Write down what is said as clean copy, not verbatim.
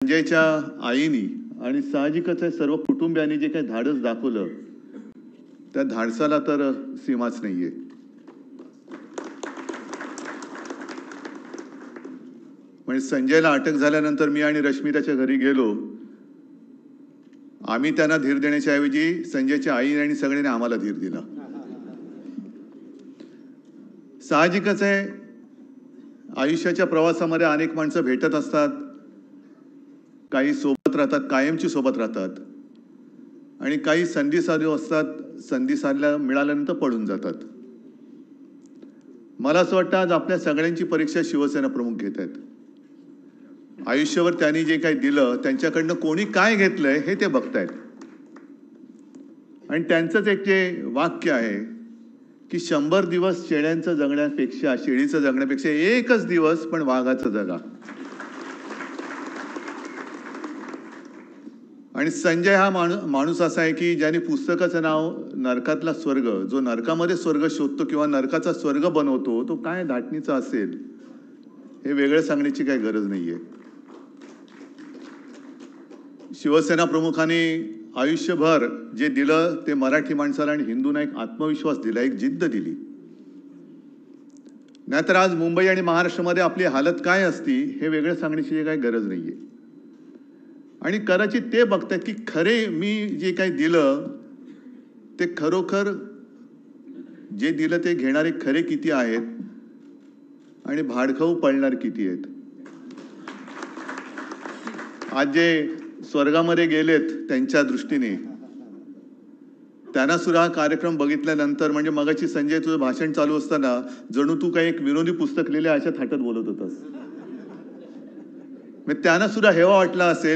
संजयच्या आईनी आणि साहजिकच आहे सर्व कुटुंबियांनी जे काही धाडस दाखवलं त्या धाडसाला तर सीमाच नाहीये। म्हणजे संजयला अटक झाल्यानंतर मी आणि रश्मी त्याच्या घरी गेलो। आम्ही त्यांना धीर देण्याच्या ऐवजी संजयच्या आई आणि सगळ्यांनी आम्हाला धीर दिला। साहजिकच आहे आयुष्याच्या प्रवासामध्ये अनेक माणसं भेटत असतात, काही सोबत राहतात, कायमची सोबत राहतात आणि काही संधी साधू असतात, संधी साधल्या मिळाल्यानंतर पळून जातात। मला असं वाटतं आज आपल्या सगळ्यांची परीक्षा शिवसेना प्रमुख घेत आहेत। आयुष्यावर त्यांनी जे काही दिलं त्यांच्याकडनं कोणी काय घेतलंय हे ते बघतायत आणि त्यांचंच एक जे वाक्य आहे की 100 दिवस शेळ्यांचं जगण्यापेक्षा शेळीचं जगण्यापेक्षा एकच दिवस पण वाघाचं जगा। आणि संजय हा माणूस असा आहे की ज्याने पुस्तकाचं नाव नरकातला स्वर्ग, जो नरकामध्ये स्वर्ग शोधतो किंवा नरकाचा स्वर्ग बनवतो तो काय धाटणीचा असेल हे वेगळं सांगण्याची काही गरज नाहीये। शिवसेना प्रमुखांनी आयुष्यभर जे दिलं ते मराठी माणसाला आणि हिंदूंना एक आत्मविश्वास दिला, एक जिद्द दिली। नाहीतर आज मुंबई आणि महाराष्ट्रामध्ये आपली हालत काय असती हे वेगळं सांगण्याची काही गरज नाहीये। आणि कदाचित ते बघतात की खरे मी जे काही दिलं ते खरोखर जे दिलं ते घेणारे खरे किती आहेत आणि भाडखाऊ पळणार किती आहेत। आज जे स्वर्गामध्ये गेलेत त्यांच्या दृष्टीने त्यांना सुद्धा हा कार्यक्रम बघितल्यानंतर म्हणजे मगाची संजय तुझं भाषण चालू असताना जणू तू काही एक विनोदी पुस्तक लिहिले अशा थाटात बोलत होतास। त्यांना सुद्धा हेवा वाटला असेल